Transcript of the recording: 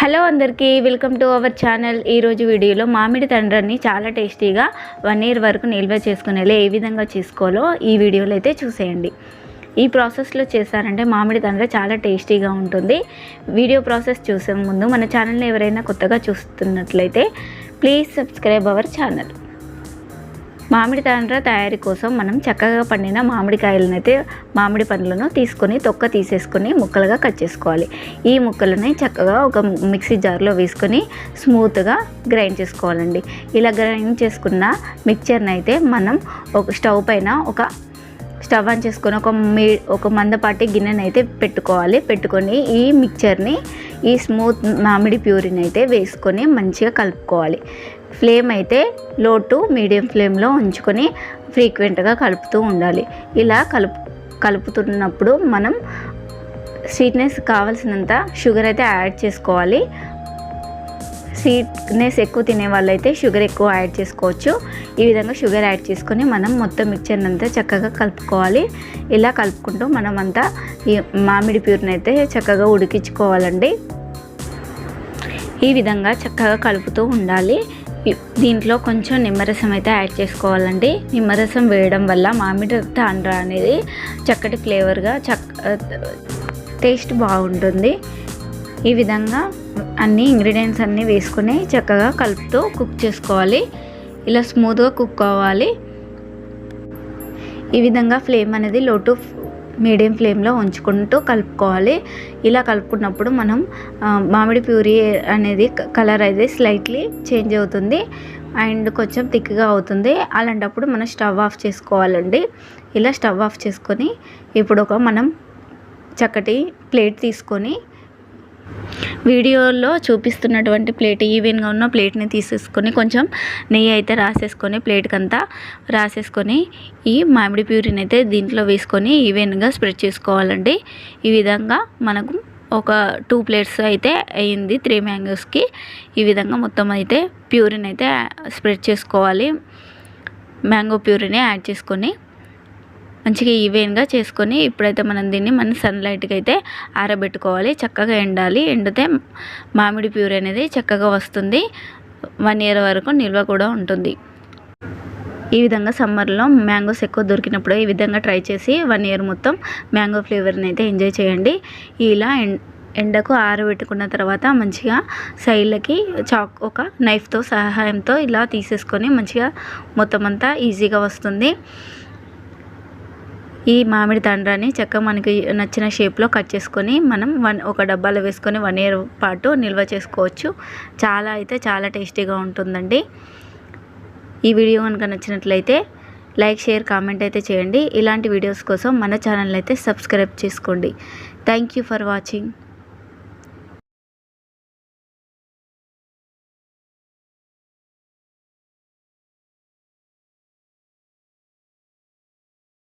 Hello అందరికీ welcome to our channel. ఈరోజు వీడియోలో మామిడి తండ్రిని చాలా టేస్టీగా 1 ఇయర్ వరకు నిల్వ చేసుకునేలా ఏ విధంగా చేసుకోవాలో ఈ వీడియోలో అయితే చూసేయండి. ఈ ప్రాసెస్లో చేశారంటే మామిడి తండ్రి చాలా టేస్టీగా ఉంటుంది. వీడియో ప్రాసెస్ చూసే ముందు మన ఛానల్ని ఎవరైనా కొత్తగా చూస్తున్నట్లయితే ప్లీజ్ సబ్స్క్రైబ్ అవర్ ఛానల్. మామిడి తండ్రి తయారీ కోసం మనం చక్కగా పండిన మామిడి పండ్లను తీసుకొని తొక్క తీసేసుకొని ముక్కలుగా కట్ చేసుకోవాలి. ఈ ముక్కలని చక్కగా ఒక మిక్సీ జార్లో వేసుకొని స్మూత్గా గ్రైండ్ చేసుకోవాలండి. ఇలా గ్రైండ్ చేసుకున్న మిక్చర్ని అయితే మనం ఒక స్టవ్ పైన స్టవ్ ఆన్ చేసుకొని ఒక మందపాటి గిన్నెని అయితే పెట్టుకొని ఈ మిక్చర్ని ఈ స్మూత్ మామిడి ప్యూరీని అయితే వేసుకొని మంచిగా కలుపుకోవాలి. ఫ్లేమ్ అయితే లో టు మీడియం ఫ్లేమ్లో ఉంచుకొని ఫ్రీక్వెంట్గా కలుపుతూ ఉండాలి. ఇలా కలుపుతున్నప్పుడు మనం స్వీట్నెస్ కావాల్సినంత షుగర్ అయితే యాడ్ చేసుకోవాలి. స్వీట్నెస్ ఎక్కువ తినే వాళ్ళైతే షుగర్ ఎక్కువ యాడ్ చేసుకోవచ్చు. ఈ విధంగా షుగర్ యాడ్ చేసుకొని మనం మొత్తం మిక్చర్ని అంతా చక్కగా కలుపుకోవాలి. ఇలా కలుపుకుంటూ మనం అంతా ఈ మామిడి ప్యూర్ని అయితే చక్కగా ఉడికించుకోవాలండి. ఈ విధంగా చక్కగా కలుపుతూ ఉండాలి. దీంట్లో కొంచెం నిమ్మరసం అయితే యాడ్ చేసుకోవాలండి. నిమ్మరసం వేయడం వల్ల మామిడి తాండ్ర అనేది చక్కటి ఫ్లేవర్గా టేస్ట్ బాగుంటుంది. ఈ విధంగా అన్ని ఇంగ్రీడియంట్స్ అన్నీ వేసుకొని చక్కగా కలుపుతూ కుక్ చేసుకోవాలి. ఇలా స్మూత్గా కుక్ అవ్వాలి. ఈ విధంగా ఫ్లేమ్ అనేది లో టు మీడియం ఫ్లేమ్లో ఉంచుకుంటూ కలుపుకోవాలి. ఇలా కలుపుకున్నప్పుడు మనం మామిడి ప్యూరీ అనేది కలర్ అయితే స్లైట్లీ చేంజ్ అవుతుంది అండ్ కొంచెం థిక్గా అవుతుంది. అలాంటప్పుడు మనం స్టవ్ ఆఫ్ చేసుకోవాలండి. ఇలా స్టవ్ ఆఫ్ చేసుకొని ఇప్పుడు మనం చక్కటి ప్లేట్ తీసుకొని వీడియోలో చూపిస్తున్నటువంటి ప్లేట్ ఈవెన్గా ఉన్న ప్లేట్ని తీసేసుకొని కొంచెం నెయ్యి అయితే రాసేసుకొని ప్లేట్కంతా రాసేసుకొని ఈ మామిడి ప్యూరీని అయితే దీంట్లో వేసుకొని ఈవెన్గా స్ప్రెడ్ చేసుకోవాలండి. ఈ విధంగా మనకు ఒక 2 ప్లేట్స్ అయితే అయింది 3 మ్యాంగోస్కి. ఈ విధంగా మొత్తం అయితే ప్యూరీని అయితే స్ప్రెడ్ చేసుకోవాలి. మ్యాంగో ప్యూరీని యాడ్ చేసుకొని మంచిగా ఈవెన్గా చేసుకొని ఇప్పుడైతే మనం సన్లైట్కి అయితే ఆరబెట్టుకోవాలి. చక్కగా ఎండితే మామిడి ప్యూరీ అనేది చక్కగా వస్తుంది. 1 ఇయర్ వరకు నిల్వ కూడా ఉంటుంది. ఈ విధంగా సమ్మర్లో మ్యాంగోస్ ఎక్కువ దొరికినప్పుడు ఈ విధంగా ట్రై చేసి 1 ఇయర్ మొత్తం మ్యాంగో ఫ్లేవర్ని అయితే ఎంజాయ్ చేయండి. ఇలా ఎండకు ఆరబెట్టుకున్న తర్వాత మంచిగా సైడ్లకి ఒక నైఫ్తో సహాయంతో ఇలా తీసేసుకొని మంచిగా మొత్తం అంతా ఈజీగా వస్తుంది. ఈ మామిడి తండ్రాన్ని చక్కగా మనకి నచ్చిన షేప్లో కట్ చేసుకొని మనం ఒక డబ్బాలో వేసుకొని 1 ఇయర్ పాటు నిల్వ చేసుకోవచ్చు. చాలా టేస్టీగా ఉంటుందండి. ఈ వీడియో కనుక నచ్చినట్లయితే లైక్, షేర్, కామెంట్ అయితే చేయండి. ఇలాంటి వీడియోస్ కోసం మన ఛానల్ అయితే సబ్స్క్రైబ్ చేసుకోండి. Thank you for watching.